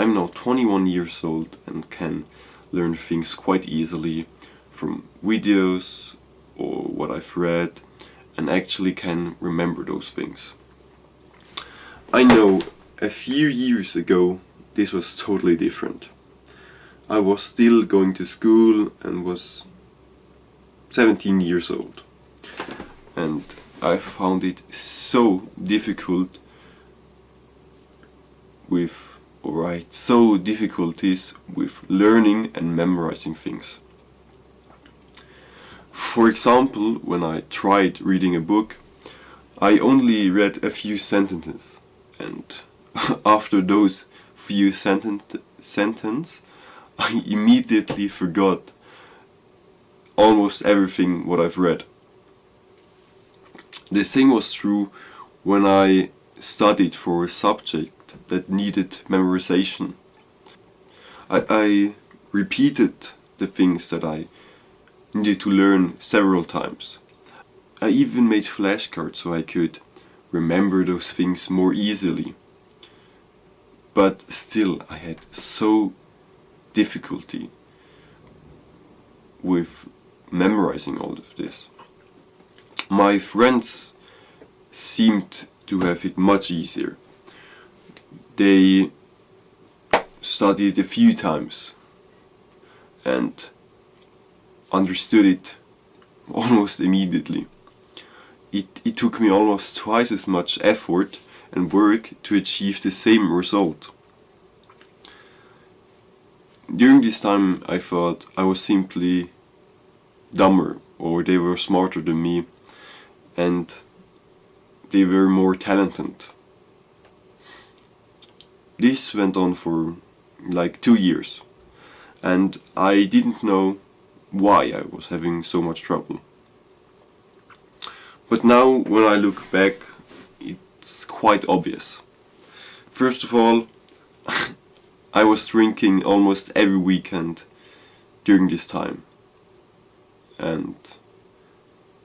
I'm now 21 years old and can learn things quite easily from videos or what I've read, and actually can remember those things. I know a few years ago this was totally different. I was still going to school and was 17 years old, and I found it so difficult difficulties with learning and memorizing things. For example, when I tried reading a book, I only read a few sentences, and after those few sentences, I immediately forgot almost everything what I've read. The same was true when I studied for a subject that needed memorization. I repeated the things that I needed to learn several times. I even made flashcards so I could remember those things more easily. But still, I had so difficulty with memorizing all of this. My friends seemed to have it much easier. They studied a few times and understood it almost immediately. It took me almost twice as much effort and work to achieve the same result. During this time I thought I was simply dumber, or they were smarter than me and they were more talented. This went on for like 2 years, and I didn't know why I was having so much trouble. But now when I look back, it's quite obvious. First of all, I was drinking almost every weekend during this time, and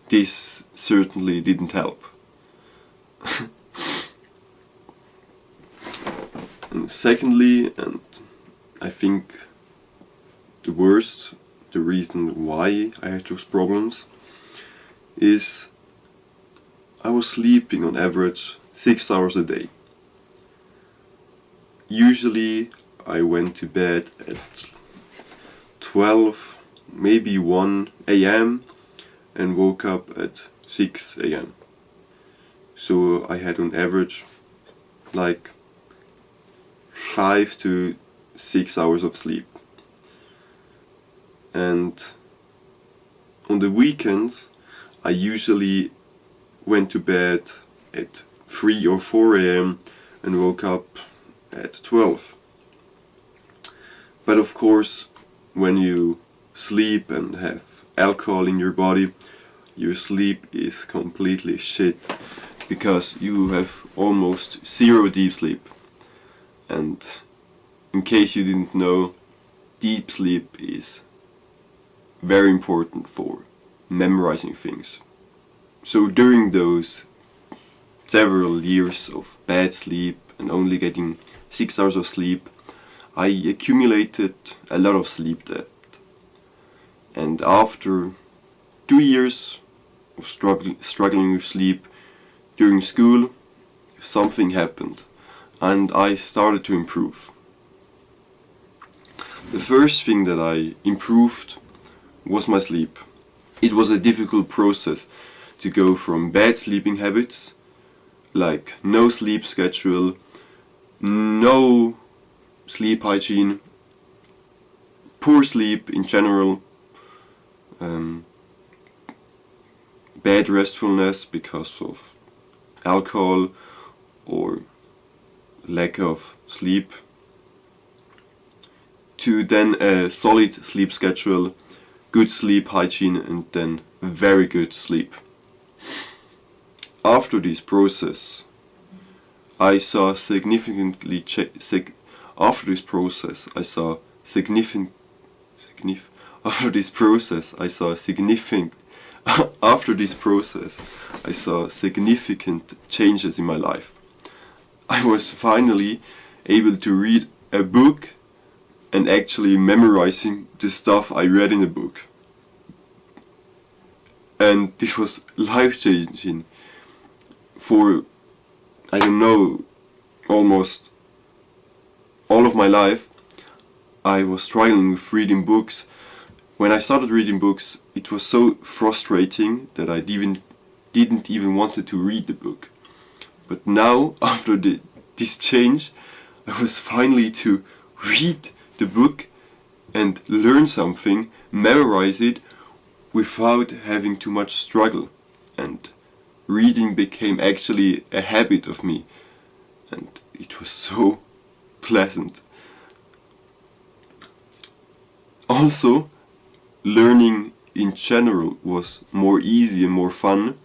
this certainly didn't help. And secondly, and I think the worst, the reason why I had those problems, is I was sleeping on average 6 hours a day. Usually I went to bed at 12, maybe 1 a.m. and woke up at 6 a.m. So I had on average like 5 to 6 hours of sleep. And on the weekends I usually went to bed at 3 or 4 a.m. and woke up at 12. But of course, when you sleep and have alcohol in your body, your sleep is completely shit, because you have almost zero deep sleep. And in case you didn't know, deep sleep is very important for memorizing things. So during those several years of bad sleep and only getting 6 hours of sleep, I accumulated a lot of sleep debt. And after 2 years of struggling with sleep during school, something happened and I started to improve. The first thing that I improved was my sleep. It was a difficult process to go from bad sleeping habits, like no sleep schedule, no sleep hygiene, poor sleep in general, bad restfulness because of alcohol or lack of sleep, to then a solid sleep schedule, good sleep hygiene, and then very good sleep. After this process, I saw significantly after this process I saw significant after this process I saw significant after this process I saw significant changes in my life. I was finally able to read a book and actually memorizing the stuff I read in the book. And this was life-changing. For, I don't know, almost all of my life I was struggling with reading books. When I started reading books, it was so frustrating that I didn't even wanted to read the book. But now, after this change, I was finally to read the book and learn something, memorize it, without having too much struggle. And reading became actually a habit of me, and it was so pleasant. Also, learning in general was more easy and more fun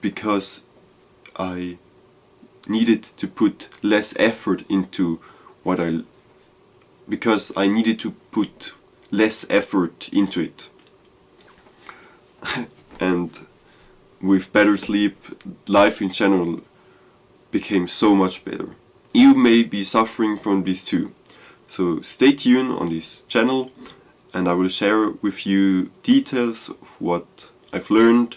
because I needed to put less effort into because I needed to put less effort into it. And with better sleep, life in general became so much better. You may be suffering from this too. So stay tuned on this channel, and I will share with you details of what I've learned,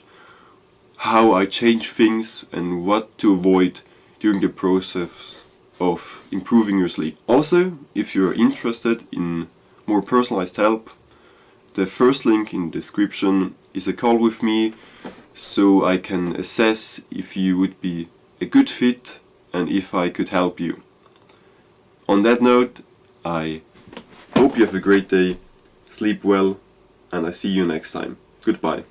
how I change things, and what to avoid during the process of improving your sleep. Also, if you're interested in more personalized help, the first link in the description is a call with me, so I can assess if you would be a good fit and if I could help you. On that note, I hope you have a great day, sleep well, and I see you next time. Goodbye.